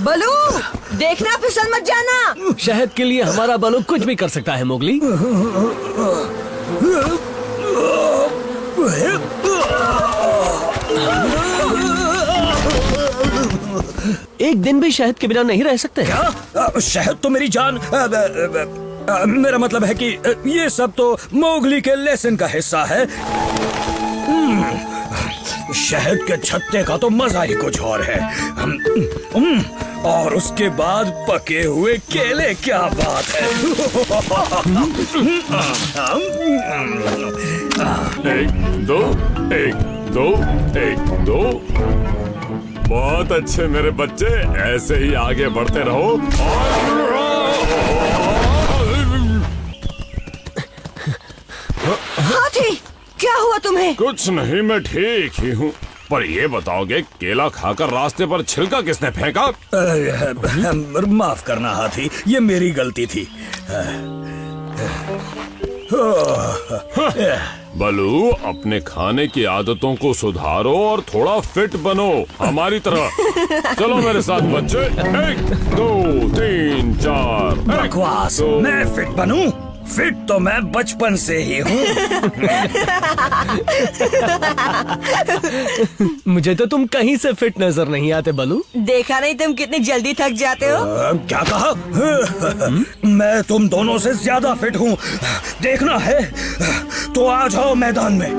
बलू, देखना फिसल मत जाना। शहद के लिए हमारा बलू कुछ भी कर सकता है मोगली। एक दिन भी शहद के बिना नहीं रह सकते। क्या? शहद तो मेरी जान। मेरा मतलब है कि ये सब तो मोगली के लेसन का हिस्सा है। शहद के छत्ते का तो मजा ही कुछ और है। और उसके बाद पके हुए केले, क्या बात है। एक दो, एक दो, एक दो। बहुत अच्छे मेरे बच्चे, ऐसे ही आगे बढ़ते रहो। हाथी, क्या हुआ तुम्हें? कुछ नहीं, मैं ठीक ही हूँ। पर ये बताओगे, केला खाकर रास्ते पर छिलका किसने फेंका? माफ करना हाथी, ये मेरी गलती थी। बलू, अपने खाने की आदतों को सुधारो और थोड़ा फिट बनो, हमारी तरह। चलो मेरे साथ बच्चे। 1 2 3 4। बकवास, मैं फिट बनूं? फिट तो मैं बचपन से ही हूँ। मुझे तो तुम कहीं से फिट नजर नहीं आते बलू। देखा नहीं तुम कितनी जल्दी थक जाते हो? क्या कहा? मैं तुम दोनों से ज्यादा फिट हूँ। देखना है तो आ जाओ मैदान में।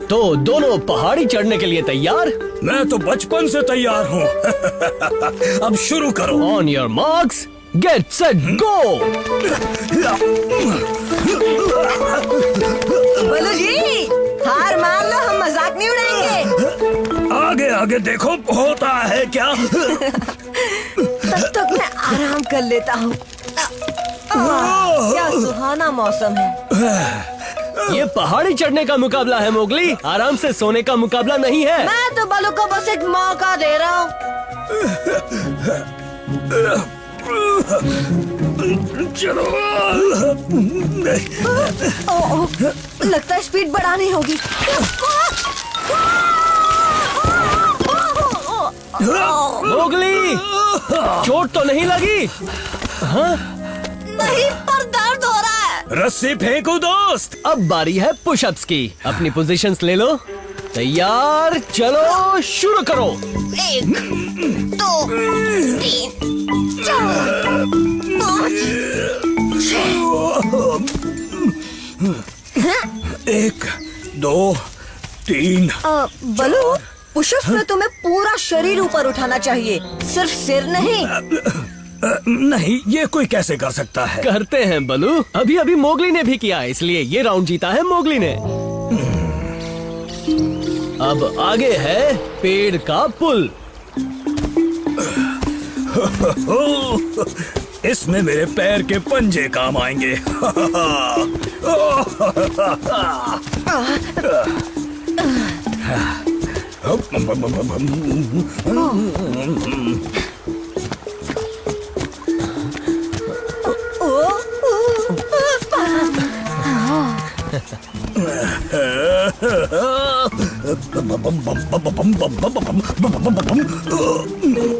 तो दोनों पहाड़ी चढ़ने के लिए तैयार? मैं तो बचपन से तैयार हूँ। अब शुरू करो। On your marks, get set go. Ballu ji, हार मान लो, हम मजाक नहीं उड़ाएंगे। आगे आगे देखो होता है क्या। तब तक मैं आराम कर लेता हूँ। क्या सुहाना मौसम है। ये पहाड़ी चढ़ने का मुकाबला है मोगली, आराम से सोने का मुकाबला नहीं है। मैं तो बलू को बस एक मौका दे रहा हूँ। चलो। लगता है स्पीड बढ़ानी होगी। मोगली, चोट तो नहीं लगी? हाँ? नहीं, पर दर्द हो रहा है। रस्सी फेंको दोस्त। अब बारी है पुशअप्स की। अपनी पोजीशंस ले लो। तैयार, चलो शुरू करो। 1 2 3 4 5 6। 1 2 3। बलू, पुशअप्स में तुम्हें पूरा शरीर ऊपर उठाना चाहिए, सिर्फ सिर नहीं। नहीं, ये कोई कैसे कर सकता है? करते हैं बलू, अभी अभी मोगली ने भी किया, इसलिए ये राउंड जीता है मोगली ने। अब आगे है पेड़ का पुल। इसमें मेरे पैर के पंजे काम आएंगे।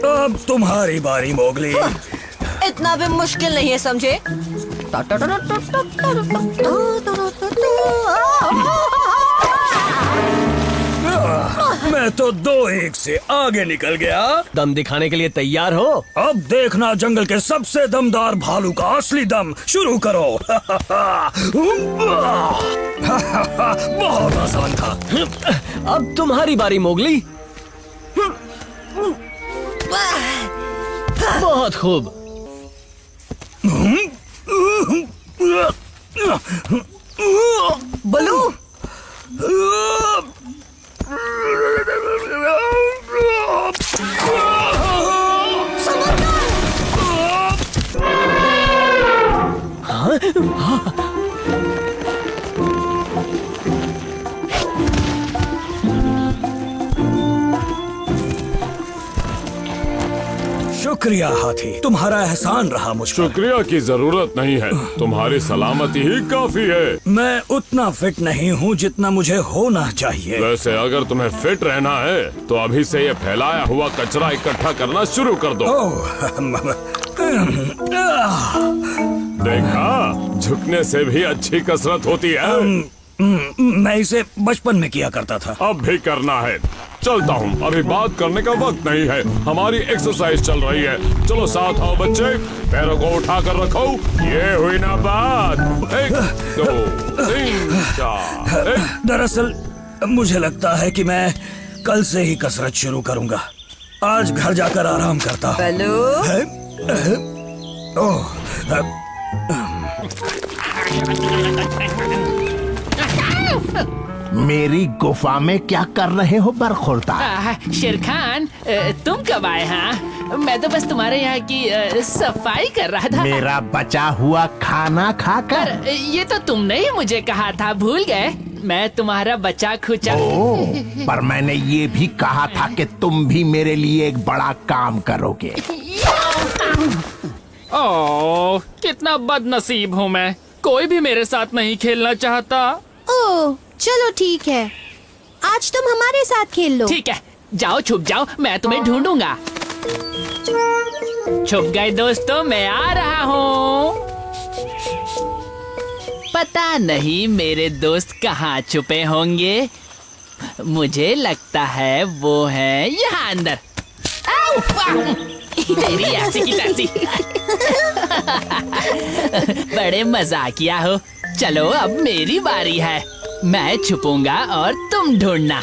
अब तुम्हारी बारी मोगली। इतना भी मुश्किल नहीं है, समझे? मैं तो 2-1 से आगे निकल गया। दम दिखाने के लिए तैयार हो? अब देखना जंगल के सबसे दमदार भालू का असली दम। शुरू करो। बहुत आसान था। अब तुम्हारी बारी मोगली। बहुत खूब। बलू, शुक्र शुक्रिया हाथी, तुम्हारा एहसान रहा मुझ पर। शुक्रिया की जरूरत नहीं है, तुम्हारी सलामती ही काफी है। मैं उतना फिट नहीं हूँ जितना मुझे होना चाहिए। वैसे अगर तुम्हें फिट रहना है तो अभी से ये फैलाया हुआ कचरा इकट्ठा करना शुरू कर दो। देखा, झुकने से भी अच्छी कसरत होती है। मैं इसे बचपन में किया करता था। अब भी करना है। चलता हूँ, अभी बात करने का वक्त नहीं है, हमारी एक्सरसाइज चल रही है। चलो साथ आओ बच्चे, पैरों को उठा कर रखो। ये हुई ना बात। 1 2 3 4। दरअसल मुझे लगता है कि मैं कल से ही कसरत शुरू करूंगा। आज घर जाकर आराम करता हूँ। हेलो, मेरी गुफा में क्या कर रहे हो बरखुरदार? शेर खान, तुम कब आए? हाँ, मैं तो बस तुम्हारे यहाँ की सफाई कर रहा था। मेरा बचा हुआ खाना खाकर? पर ये तो तुमने ही मुझे कहा था, भूल गए? मैं तुम्हारा बचा खुचा। पर मैंने ये भी कहा था कि तुम भी मेरे लिए एक बड़ा काम करोगे। ओह, कितना बदनसीब हूँ मैं, कोई भी मेरे साथ नहीं खेलना चाहता। ओह, चलो ठीक है, आज तुम हमारे साथ खेल लो। ठीक है, जाओ छुप जाओ, मैं तुम्हें ढूंढूंगा। छुप गए दोस्तों, मैं आ रहा हूँ। पता नहीं मेरे दोस्त कहाँ छुपे होंगे। मुझे लगता है वो है यहाँ अंदर। आउ, आउ, तेरी ऐसी की तैसी। बड़े मजाकिया हो। चलो अब मेरी बारी है, मैं छुपूंगा और तुम ढूंढना।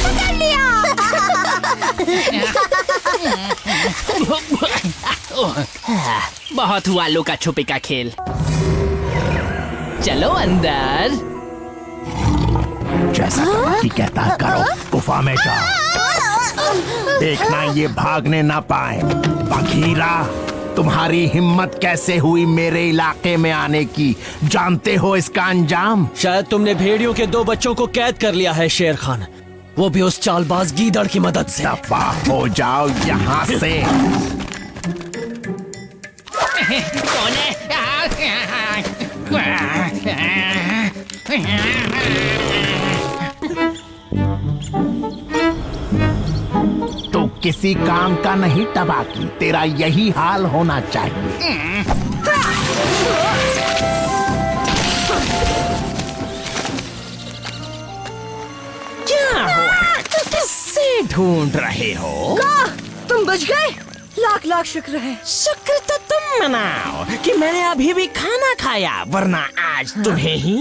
पकड़ लिया। बहुत हुआ लुका छुपी का खेल। चलो अंदर। जैसा कि कहता है करो, गुफा में जाओ। देखना ये भागने ना पाए। बघीरा, तुम्हारी हिम्मत कैसे हुई मेरे इलाके में आने की? जानते हो इसका अंजाम? शायद तुमने भेड़ियों के 2 बच्चों को कैद कर लिया है शेर खान, वो भी उस चालबाज गीदड़ की मदद से। दफा हो जाओ यहाँ से। कौन है? तो किसी काम का नहीं टबाकी, तेरा यही हाल होना चाहिए। क्या हुआ? किससे ढूंढ रहे हो? तुम बच गए? लाख लाख शुक्र है। शुक्र तो तुम मनाओ कि मैंने अभी भी खाना खाया, वरना आज तुम्हें ही।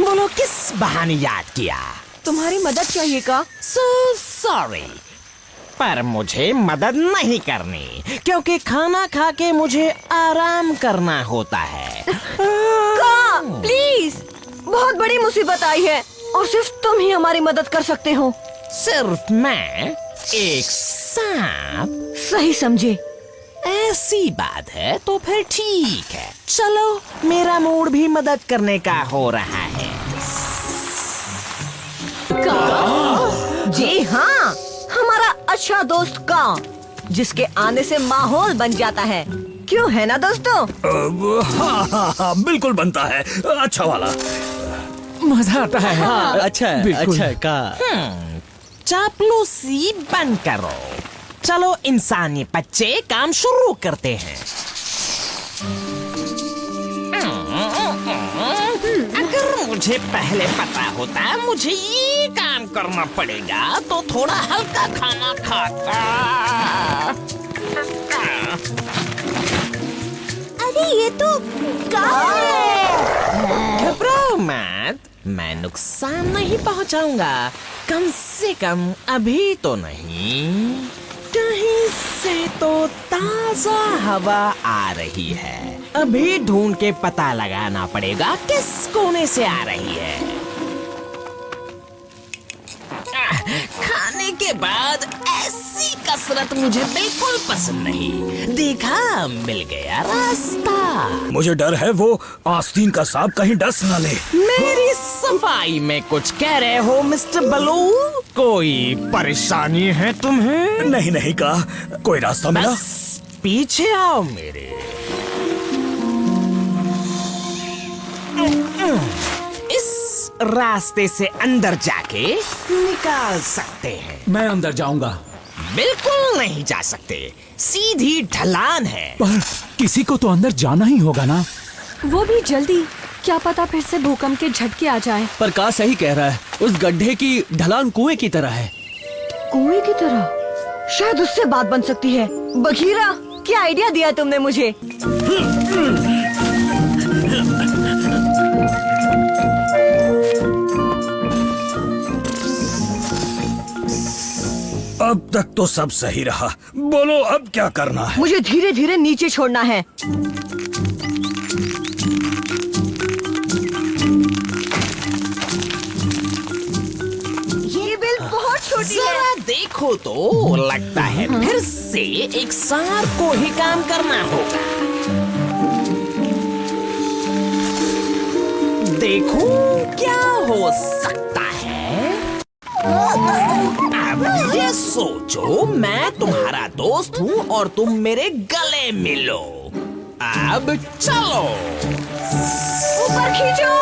बोलो किस बहाने याद किया? तुम्हारी मदद चाहिए का? सो सॉरी, पर मुझे मदद नहीं करनी, क्योंकि खाना खा के मुझे आराम करना होता है। का, प्लीज, बहुत बड़ी मुसीबत आई है और सिर्फ तुम ही हमारी मदद कर सकते हो। सिर्फ मैं? एक सांप? सही समझे। ऐसी बात है तो फिर ठीक है, चलो मेरा मूड भी मदद करने का हो रहा है। जी हाँ, हमारा अच्छा दोस्त का, जिसके आने से माहौल बन जाता है। क्यों, है ना दोस्तों? हाँ हाँ हाँ, बिल्कुल बनता है, अच्छा वाला। मजा आता है। हाँ, अच्छा है, अच्छा है का। चापलूसी बंद करो। चलो इंसानी बच्चे काम शुरू करते हैं। अगर मुझे पहले पता होता मुझे ये काम करना पड़ेगा तो थोड़ा हल्का खाना खाता। अरे ये तो घबराओ मत, मैं नुकसान नहीं पहुंचाऊंगा, कम से कम अभी तो नहीं। कहीं से तो ताजा हवा आ रही है, अभी ढूंढ के पता लगाना पड़ेगा किस कोने से आ रही है। खाने के उसके बाद ऐसी कसरत मुझे बिल्कुल पसंद नहीं। देखा, मिल गया रास्ता। मुझे डर है वो आस्तीन का सांप कहीं डस ना ले। मेरी सफाई में कुछ कह रहे हो मिस्टर बलू? कोई परेशानी है तुम्हें? नहीं नहीं का कोई रास्ता मिला? बस पीछे आओ मेरे। इस रास्ते से अंदर जाके निकाल सकते हैं। मैं अंदर जाऊंगा। बिल्कुल नहीं जा सकते, सीधी ढलान है। पर किसी को तो अंदर जाना ही होगा ना। वो भी जल्दी, क्या पता फिर से भूकंप के झटके आ जाए। पर का सही कह रहा है, उस गड्ढे की ढलान कुएं की तरह है। कुएं की तरह? शायद उससे बात बन सकती है। बघीरा, क्या आइडिया दिया तुमने मुझे। अब तक तो सब सही रहा, बोलो अब क्या करना है? मुझे धीरे धीरे नीचे छोड़ना है। ये बिल बहुत छोटी है। जरा देखो तो, लगता है फिर से एक सांप को ही काम करना होगा। देखो क्या हो सकता है। अब ये सोचो, मैं तुम्हारा दोस्त हूँ और तुम मेरे गले मिलो। अब चलो। ऊपर खींचो।